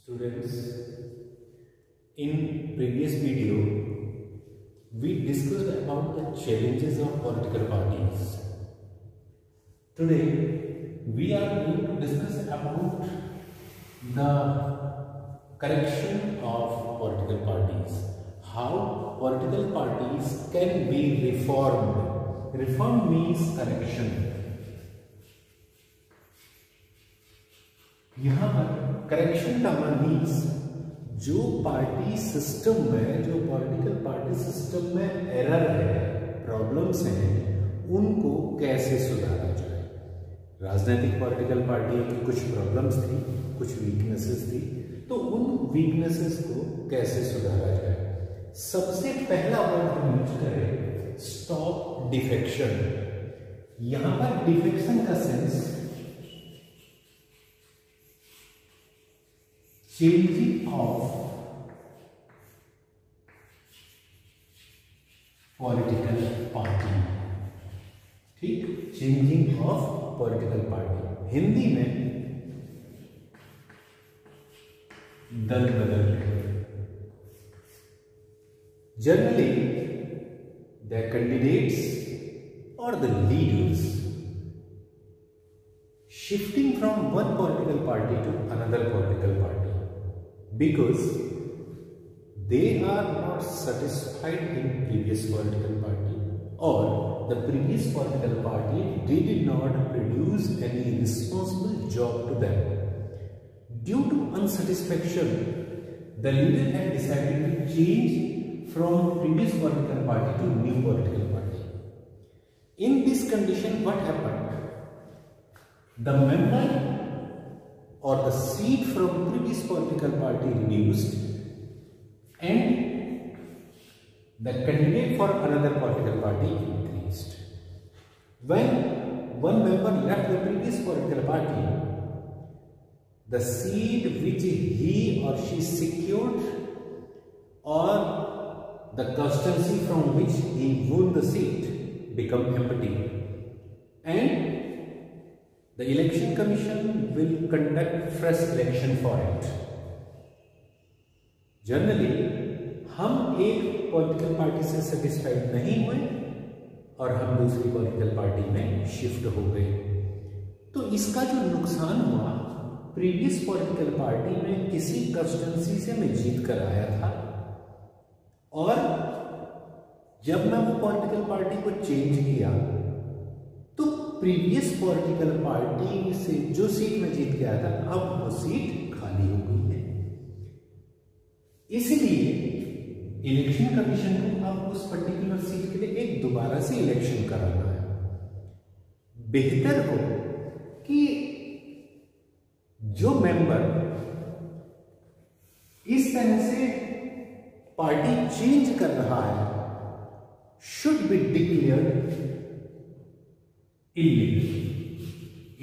Students, in previous video, we discussed about the challenges of political parties. Today, we are going to discuss about the correction of political parties. How political parties can be reformed. Reform means correction. यहाँ पर correction का means जो party system में, जो political party system में error है, problems हैं, उनको कैसे सुधारा जाए। राजनीतिक पॉलिटिकल पार्टियों की कुछ प्रॉब्लम्स थी, कुछ वीकनेसेस थी, तो उन वीकनेसेस को कैसे सुधारा जाए। सबसे पहला वर्ड हम यूज करें स्टॉप डिफेक्शन। यहां पर डिफेक्शन का sense changing of political party. ठीक, changing of political party, Hindi में दल बदल। जनरली द कैंडिडेट्स और the leaders shifting from one political party to another political party because they are not satisfied in previous political party, or the previous political party did not produce any responsible job to them. Due to unsatisfaction, the leader had decided to change from previous political party to new political party. In this condition, what happened? The member or the seat from previous political party reduced and the candidate for another political party increased. When one member left the previous political party, the seat which he or she secured or the constituency from which he won the seat become empty, and the election commission will conduct fresh election for it. Generally, हम एक political party से satisfied नहीं हुए और हम दूसरी political party में shift हो गए, तो इसका जो नुकसान हुआ, प्रीवियस पॉलिटिकल पार्टी में किसी कंस्टिट्यूंसी से मैं जीत कर आया था और जब मैं वो पॉलिटिकल पार्टी को चेंज किया तो प्रीवियस पॉलिटिकल पार्टी से जो सीट में जीत के आया था, अब वो सीट खाली हो गई है। इसलिए इलेक्शन कमीशन को अब उस पर्टिकुलर सीट के लिए एक दोबारा से इलेक्शन कराना है। बेहतर हो कि जो मेंबर इस तरह से पार्टी चेंज कर रहा है शुड बी डिक्लेयर्ड इलीगल,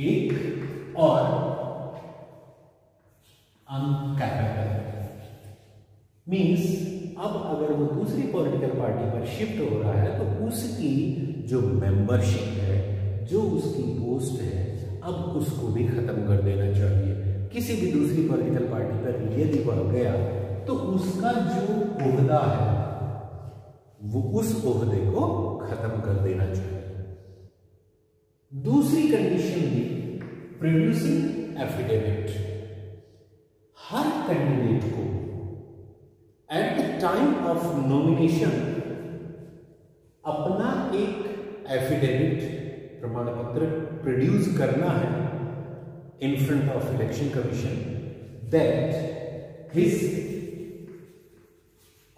एक और अनकैपेबल। मीन्स अब अगर वो दूसरी पॉलिटिकल पार्टी पर शिफ्ट हो रहा है तो उसकी जो मेंबरशिप है, जो उसकी पोस्ट है, अब उसको भी खत्म कर देना चाहिए। किसी भी दूसरी पॉलिटिकल पार्टी पर यदि वह गया तो उसका जो ओहदा है वो उस ओहदे को खत्म कर देना चाहिए। दूसरी कंडीशन भी प्रोड्यूसिंग एफिडेविट। हर कैंडिडेट को eight the time of nomination अपना एक एफिडेविट, प्रमाण पत्र प्रोड्यूस करना है in front of election commission that his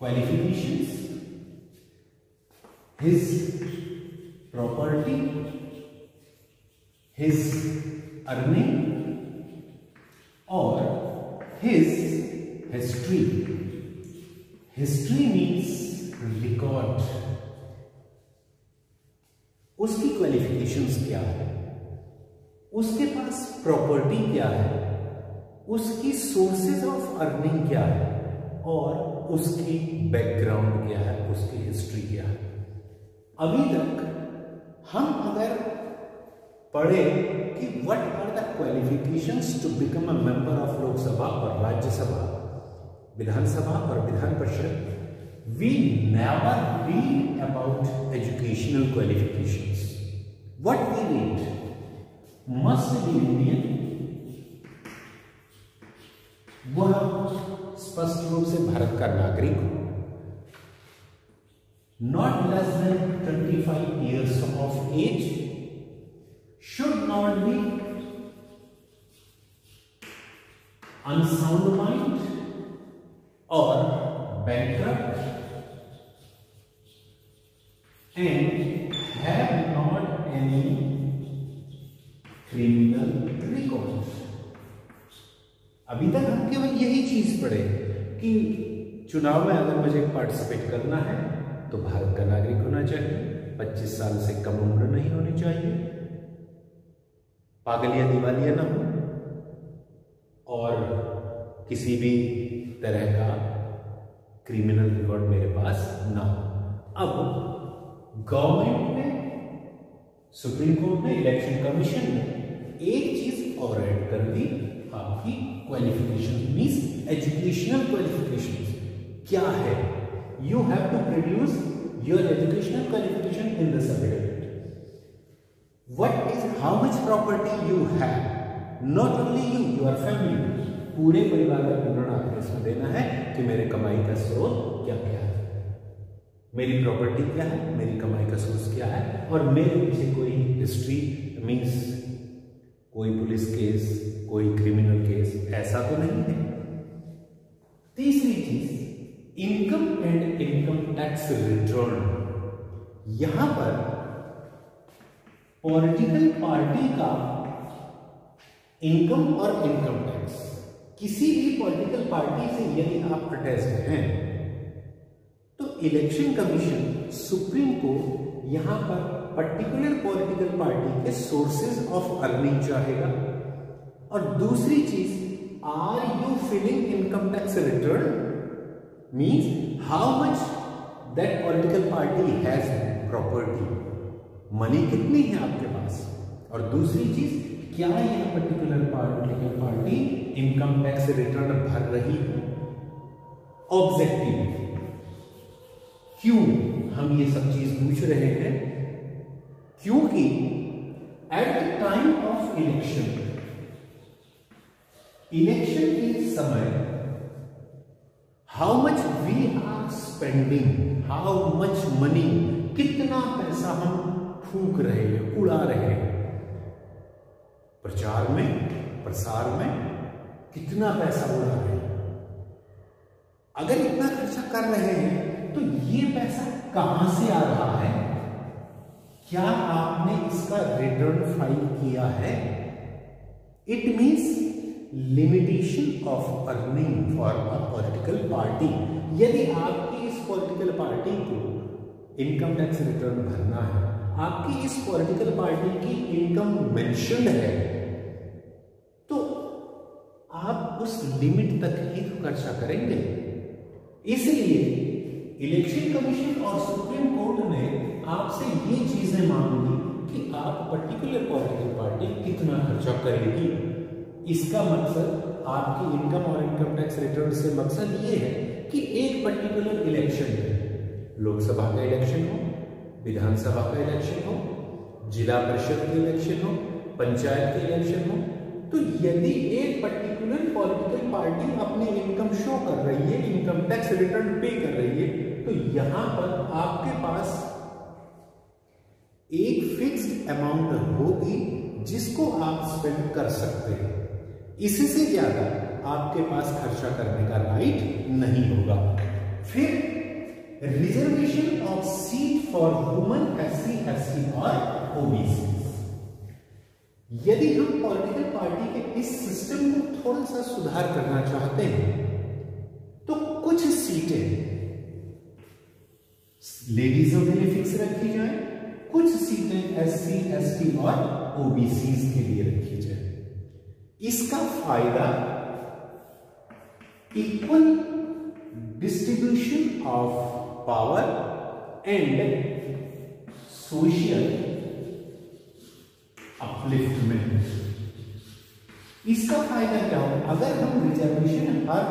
qualifications, his property, his earning or his history. History means record. उसकी क्वालिफिकेशंस क्या है, उसके पास प्रॉपर्टी क्या है, उसकी सोर्सेज ऑफ अर्निंग क्या है और उसकी बैकग्राउंड क्या है, उसकी हिस्ट्री क्या है। अभी तक हम अगर पढ़े कि what are the qualifications to become a member of Lok Sabha और राज्यसभा, विधानसभा और Vidhan Parishad, we never read about educational qualifications. What we read must be Indian. वह स्पष्ट रूप से भारत का नागरिक हो, not less than 25 years of age, should not be unsound mind or bankrupt and have not any criminal records. अभी तक हम केवल यही चीज पढ़े कि चुनाव में अगर मुझे पार्टिसिपेट करना है तो भारत का नागरिक होना चाहिए, 25 साल से कम उम्र नहीं होनी चाहिए, पागलिया दिवालिया ना हो और किसी भी तरह का क्रिमिनल रिकॉर्ड मेरे पास ना हो। अब गवर्नमेंट ने, सुप्रीम कोर्ट ने, इलेक्शन कमीशन ने एक चीज और ऐड कर दी, आपकी क्वालिफिकेशन मींस एजुकेशनल क्वालिफिकेशन क्या है। You have to produce your educational qualification in the certificate. What is, how much property you have, not only you, your family, पूरे परिवार का विवरण आपने इसमें देना है कि मेरे कमाई का स्रोत क्या क्या है, मेरी प्रॉपर्टी क्या है, मेरी कमाई का सोर्स क्या है, और मेरे पीछे कोई हिस्ट्री मींस कोई पुलिस केस, कोई क्रिमिनल केस ऐसा तो नहीं है। तीसरी चीज, income and income tax return. यहां पर पॉलिटिकल पार्टी का इनकम और इनकम टैक्स, किसी भी पॉलिटिकल पार्टी से यदि आप अटैच्ड हैं तो इलेक्शन कमीशन सुप्रीम को यहां पर पर्टिकुलर पॉलिटिकल पार्टी के सोर्सेज ऑफ अर्निंग चाहेगा। और दूसरी चीज, are you filing income tax return, means how much that political party has property, money कितनी है आपके पास। और दूसरी चीज, क्या यह particular political party income tax return भर रही है ऑब्जेक्टिव। क्यों हम ये सब चीज पूछ रहे हैं, क्योंकि at the time of election के समय how much we are spending, how much money, कितना पैसा हम फूंक रहे हैं, उड़ा रहे हैं, प्रचार में, प्रसार में कितना पैसा उड़ा रहे हैं। अगर इतना खर्चा कर रहे हैं तो ये पैसा कहां से आ रहा है, क्या आपने इसका रिटर्न फाइल किया है। It means limitation of earning for a political party. यदि आपकी इस पॉलिटिकल पार्टी को इनकम टैक्स रिटर्न भरना है, आपकी इस पॉलिटिकल पार्टी की इनकम मेंशन्ड है, तो आप उस लिमिट तक ही खर्चा करेंगे। इसलिए इलेक्शन कमीशन और सुप्रीम कोर्ट ने आपसे ये चीजें मांगी कि आप पर्टिकुलर पॉलिटिकल पार्टी कितना खर्चा करेगी। इसका मकसद, आपकी इनकम और इनकम टैक्स रिटर्न से मकसद ये है कि एक पर्टिकुलर इलेक्शन में, लोकसभा का इलेक्शन हो, विधानसभा का इलेक्शन हो, जिला परिषद के इलेक्शन हो, पंचायत के इलेक्शन हो, तो यदि एक पर्टिकुलर पॉलिटिकल पार्टी अपनी इनकम शो कर रही है, इनकम टैक्स रिटर्न पे कर रही है, तो यहां पर आपके पास एक फिक्स्ड अमाउंट होगी जिसको आप स्पेंड कर सकते हैं। इससे ज्यादा आपके पास खर्चा करने का राइट नहीं होगा। फिर reservation of seat for women, SC, ST और OBC। यदि हम पॉलिटिकल पार्टी के इस सिस्टम को थोड़ा सा सुधार करना चाहते हैं तो कुछ सीटें लेडीजों के लिए फिक्स रखी जाए, कुछ सीटें SC, ST और OBCs के लिए रखी जाए। इसका फायदा equal distribution of power and social upliftment. इसका फायदा क्या होगा, अगर हम रिजर्वेशन हर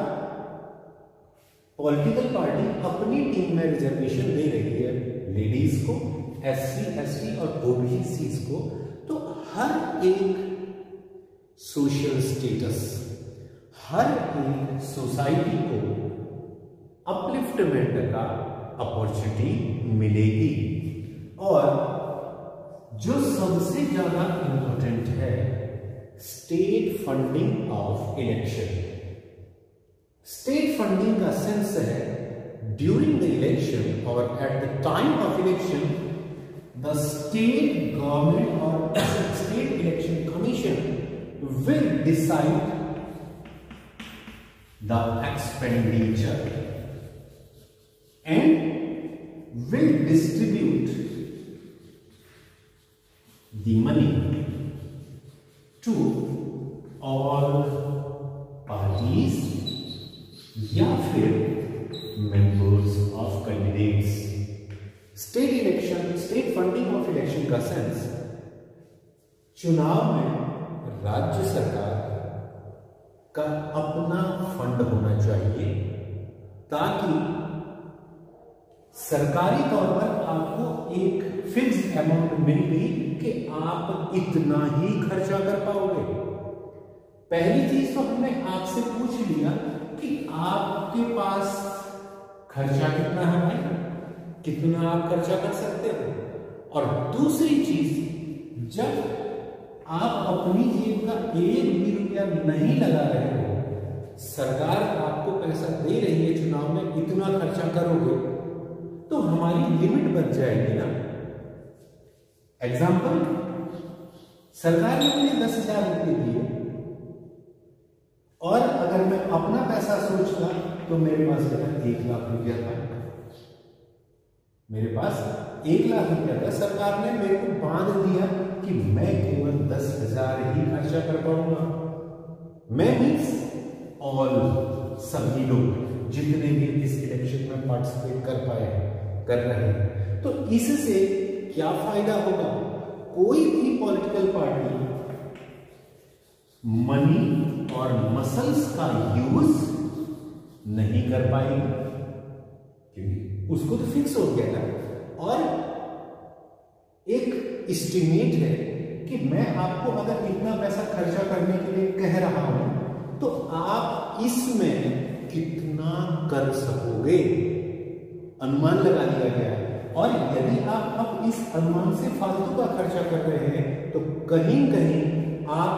पॉलिटिकल पार्टी अपनी टीम में रिजर्वेशन दे रही है लेडीज को, SC, ST और OBCs को, तो हर एक सोशल स्टेटस, हर एक सोसाइटी को अपलिफ्टमेंट का अपॉर्चुनिटी मिलेगी। और जो सबसे ज्यादा इंपॉर्टेंट है, state funding of election. State funding का सेंस है ड्यूरिंग द इलेक्शन और at the time of election the state government और state election commission will decide the expenditure and will distribute the money to all parties या फिर members of candidates। State election, state funding of election का sense, चुनाव में राज्य सरकार का अपना फंड होना चाहिए ताकि सरकारी तौर पर आपको एक फिक्स अमाउंट मिल गई कि आप इतना ही खर्चा कर पाओगे। पहली चीज तो हमने आपसे पूछ लिया कि आपके पास खर्चा कितना है भाई, कितना आप खर्चा कर सकते हो। और दूसरी चीज, जब आप अपनी जेब का 1 भी रुपया नहीं लगा रहे हो, सरकार आपको पैसा दे रही है चुनाव में, इतना खर्चा करोगे तो हमारी लिमिट बच जाएगी ना। एग्जाम्पल, सरकार ने मुझे 10,000 रुपये दिए और अगर मैं अपना पैसा सोचता तो मेरे पास 1 लाख रुपया था। मेरे पास 1 लाख रुपया था, सरकार ने मेरे को बांध दिया कि मैं केवल 10,000 ही खर्चा कर पाऊंगा। मैं मीन्स ऑल, सभी लोग जितने भी इस इलेक्शन में पार्टिसिपेट कर रहे हैं। तो इससे क्या फायदा होगा? कोई भी पॉलिटिकल पार्टी मनी और मसल्स का यूज नहीं कर पाएगी क्योंकि उसको तो फिक्स हो गया ना। और एक एस्टिमेट है कि मैं आपको अगर इतना पैसा खर्चा करने के लिए कह रहा हूं तो आप इसमें कितना कर सकोगे, अनुमान लगा दिया गया है। और यदि आप अब इस अनुमान से फालतू का खर्चा कर रहे हैं तो कहीं कहीं आप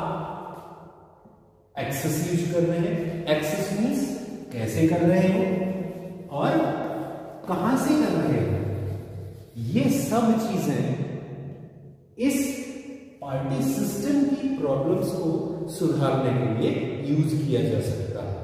एक्सेस यूज कर रहे हैं। एक्सेस मींस कैसे कर रहे हैं और कहां से कर रहे हैं। ये सब चीजें इस पार्टी सिस्टम की प्रॉब्लम्स को सुधारने के लिए यूज किया जा सकता है।